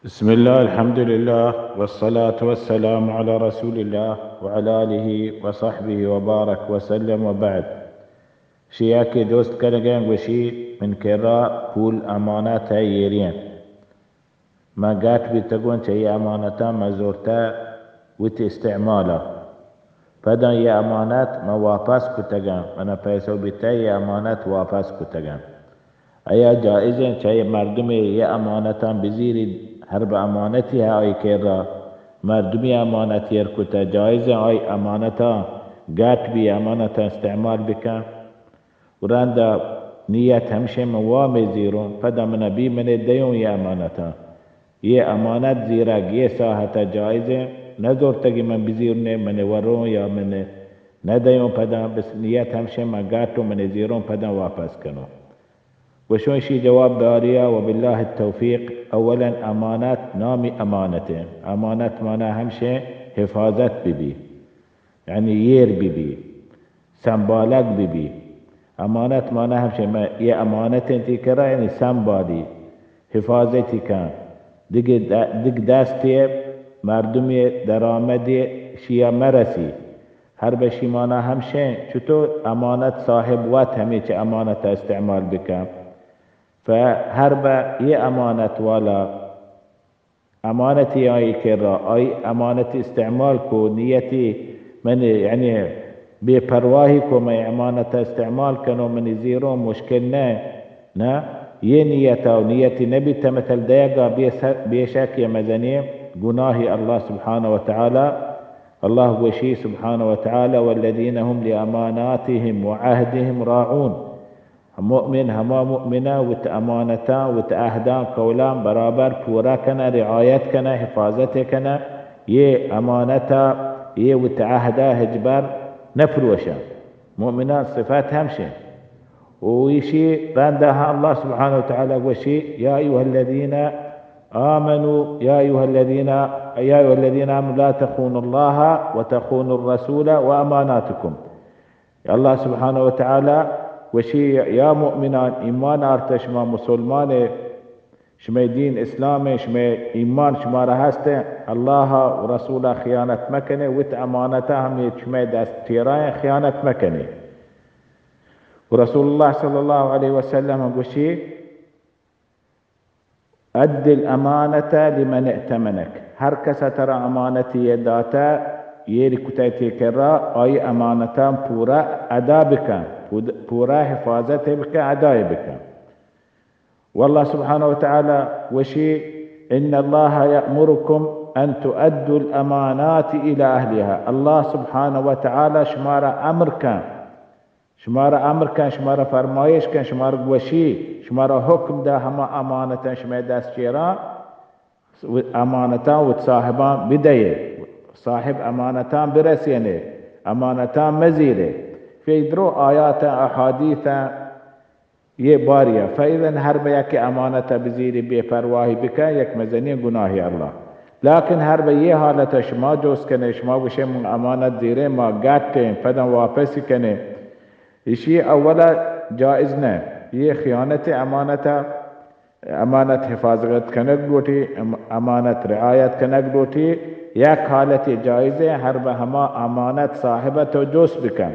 بسم الله الحمد لله والصلاة والسلام على رسول الله وعلى آله وصحبه وبارك وسلم وبعد. شياكي دوست كنغان وشي من كرا پول امانات يرين ما قات بتقون شي امانتا ما زورتا وت استعماله فدا يا امانات ما واپس كتغان انا پیسو بتا يا امانات واپس كتغان ایا جائزه چه مردم یه امانتا بزیری هر به امانتی های کرا مردمی امانتی کتا جایزه های امانتا گات بی امانتا استعمال بکن وراندا نیت همشه موام زیرون فدا من بی من دیون یه امانتا یه امانت زیرا یه ساحتا جایزه نزور تگی من بزیرونه من ورون یا من ندیون فدا بس نیت همشه ما گاتو من زیرون فدا واپس کنو وشون شي جواب داريا وبالله التوفيق. اولا امانات نامي امانته امانات معناها همشه حفاظت ببي يعني يير ببي سنبالك ببي امانات معناها همشه ما يا امانت انتي كرا يعني سنبالي حفاظتي كان دق داستي مردمي درامدي شيا مرسي هر بشي معناها همشه چطور امانت صاحب وات همي چه امانت استعمال بكام فهرب يا أمانة ولا أمانتي أي كرا أي أمانة استعمال كو نيتي من يعني بپرواهي كو ما أمانة استعمال كانوا من زيرو مشكلنا نا يه نيتا ونيتي نبي تمثل ديقا بيشاك يا مزني قناهي الله سبحانه وتعالى الله وشي سبحانه وتعالى والذين هم لأماناتهم وعهدهم راعون مؤمن هما مؤمنة وتأمانتا وتأهدان قولان برابر پورا كنا رعايت كنا حفاظت كنا يه أمانتا يه وتعهدا هجبر نفروشا مؤمنات صفات همشي ويشي راندها الله سبحانه وتعالى وشي يا أيها الذين آمنوا يا أيها الذين آمنوا لا تخونوا الله وتخونوا الرسول وأماناتكم الله سبحانه وتعالى وشي يا مؤمنان إيمان أرتش ما مسلمان شما دين إسلام شما إيمان شما رهست الله ورسوله خيانة مكنه وت أمانته هم شما دست تيراين خيانة مكنه ورسول الله صلى الله عليه وسلم وشي أد الأمانة لمن ائتمنك هر کس ترى أمانتي يداتا يري كتايتي كرا أي أمانتان پورا أدا بكن پورا حفاظت بکن ادای بکن والله سبحانه وتعالى وشي إن الله يأمركم أن تؤدوا الأمانات إلى أهلها الله سبحانه وتعالى شمارا أمر كان شمارا فرمايش كان شمارا وشي شمارا حكم ده هما أمانة شما دست شيران أمانتان وتصاحبان بداية صاحب أمانتان برسينه أمانتان مزيره في درو آيات أحاديث يباريا فإذا هرب يك أمانة بزيري بپرواهي بك يك مزني گناهي الله لكن هرب يه حالة شما جوز كنه شما وشه من أمانة زيري ما قاتين فدن واپس كنه إشي أولا جائزنا يه خيانة أمانة حفاظت كنك دوتي أمانة رعاية كنك دوتي يك حالة جائزة هرب هما أمانة صاحبة جوز بكن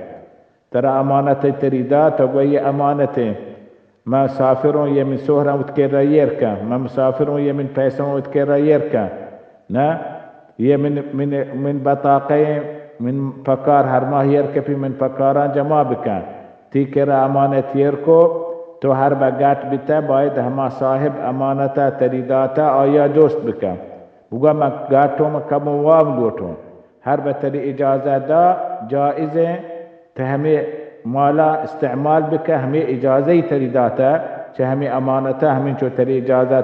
ترى أمانة تريدا تقوي أمانة ما مسافرون يمن سهرة وتكرر يركا ما مسافرون يمن بيسون وتكرر يركا نا من بطاقة من فكار هرما يركا في من فكاران جمع بكان تكرر أمانة يركو تو هر بقات بتا بايد هما صاحب أمانة تريداتا آيا دوست بكان بقى ما قاتو ما كموام دوتو هر بتري إجازة دا جائزة تهمي مالا استعمال بك همي إجازة تريداتا همي أمانتا همين شو تري إجازة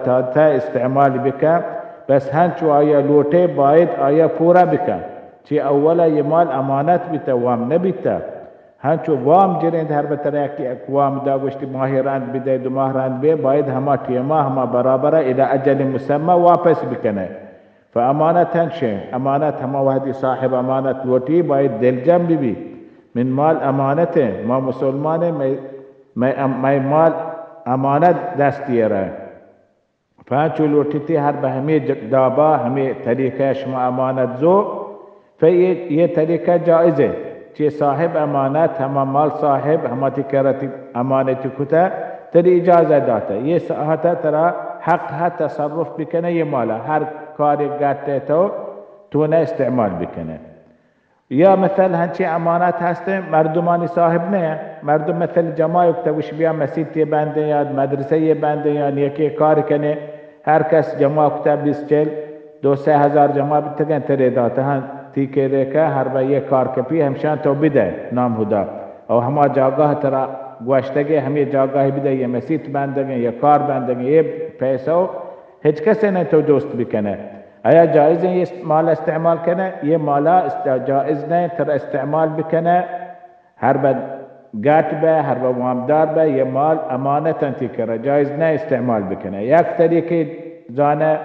استعمال بك بس هنشو آيا لوتي بايد آيا پورا بك چه أولا يمال أمانات بتا وام نبتا هنشو وام جرين هر بتريكي أكوام دا وشتي ماهران بداية دو ماهران بي بايد هما تيما هما برابرة إلى أجل مسمى واپس بكنا فأمانة هنشي أمانات هما وهدي صاحب أمانة لوتي بايد دل جنب بي من مال أمانته ما مسلمان ما مال أمانة دستيره فهنچو لوٹتی هر به همه دابا همه طریقه شما امانت زو فیه طریقه جائزه چه صاحب امانت همه مال صاحب همه تکرتی امانتی کتا تری اجازه داته یه ساعته ترا حق ها تصرف بکنه یه مالا هر کاری گرته تو نه استعمال بکنه یا مثل هنچی امانت هسته مردمانی صاحب نه مردم مثل جماعی اکتوش بیا مسیطی بنده یا مدرسه بنده یا یکی کار کنه هر کس جماع کتاب 20-40-2-3 هزار جماع بتگن تری داته هن تیکه ریکه هر با یک کار کپی همشان تو بده نام هدا او همه جاگاه ترا گوشتگه همه جاگاهی بده یه مسیط بندگن یه کار بندگن یه پیسو هیچ کسی نه تو دوست بکنه آیا جائز ہے یہ مال استعمال کنه یہ مالا جائز نہیں تر استعمال بکنه هر با گات به هر با وامدار به یہ مال امانت انتی کرے جائز نہیں استعمال بکنه یک طریقی زانه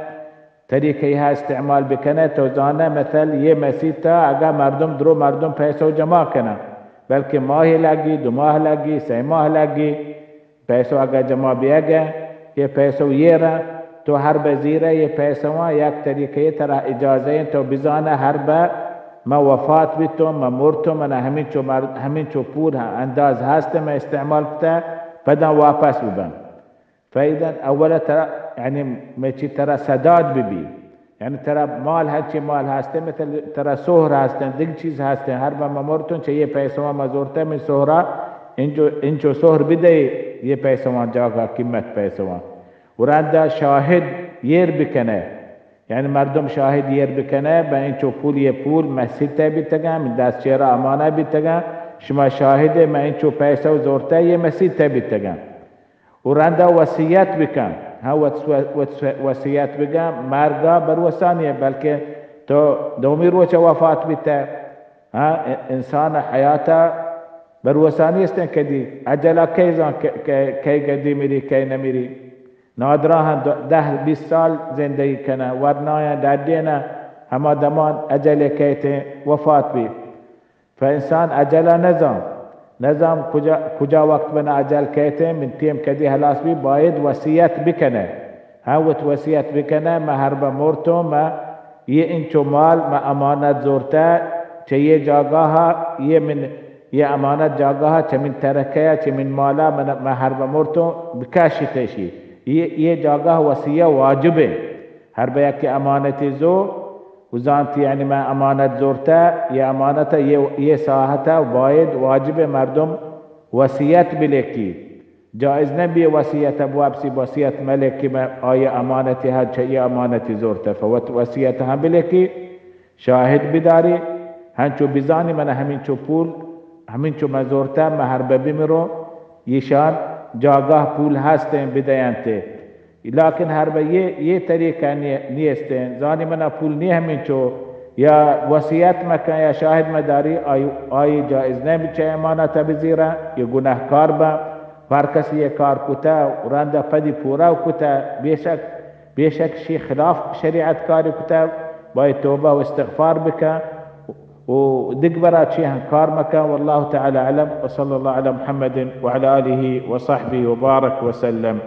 طریقی ها استعمال بکنه تو زانه مثل یہ مسیطا اگر مردم درو مردم پیسو جمع کنه بلکہ ماہ لگی 2 ماہ لگی 3 ماہ لگی پیسو اگر جمع بیگه یہ پیسو یہ رہا تو هر بزیره یه پیسوان یک طریقه ترا اجازه تو بزانه هر با ما وفات بیتم ما مرتم من همین چو پول انداز هست ما استعمال کتا پدا واپس ببن فاذا اولا ترا يعني میچی ترا سداد ببی یعنی ترا مال هرچی مال هسته مثل ترا سهر هستن دیگ چیز هستن هر با ما مرتم چه یه پیسوان مزورته من سهره اینچو سهر بده یه پیسوان جاگا قیمت پیسوان ورانده شاهد یر بکنه یعنی مردم شاهد یر بکنه با اینچو پول یه پول مسیطه بیتگن من دست چهره امانه بیتگن شما شاهده ما اینچو پیسه و زورته یه مسیطه بیتگن ورانده وصیت بکن ها وصیت بکن مرگا بر وسانیه بلکه تو دومی روچه وفات بیته ها انسان حیاتا بر وسانی استن کدی عجله کیزان کی کدی میری کی نمیری نادرا 10-20 سال زندگی کنه ورنایا در دینه همه دمان اجل کیته وفات بی فانسان اجل نظام کجا وقت بنا اجل کیته من تیم کدی حلاس بی باید وصیت بکنه هاوت وصیت بکنه ما هرب مرتو ما یه انچو مال ما امانت زورته چه یه جاگاها یه امانت جاگاها چه من ترکه چه من مالا ما هرب مرتو بکاشی تشی یہ جاگہ وصیہ واجب ہے ہر بیا کی امانت زو وزانتی یعنی میں امانت زورتا یہ امانت یہ ساحتا باید واجب مردم وصیت بلیکی جائز نبی وصیت ابواب سی وصیت ملکی میں آیا امانتی ہے چاہیے امانتی زورتا فوت وصیت ہم بلیکی شاہد بداری ہنچو بزانی من ہمینچو پول ہمینچو مزورتا میں ہر ببی مرو یہ شان جاگاه پول هستن بداینته لكن هر به یه طریقه نیستن زانی من پول نی همین چو یا وصیت مکن یا شاهد مداری آی جائز نمیشه امانت بزیره یا گناهکار با هر کسی یه کار کتا رنده پدی پورا کتا بیشک شی خلاف شریعت کاری کتا باید توبه و استغفار بکن ودق برا شيء كار مكان والله تعالى أعلم وصلى الله على محمد وعلى آله وصحبه وبارك وسلم.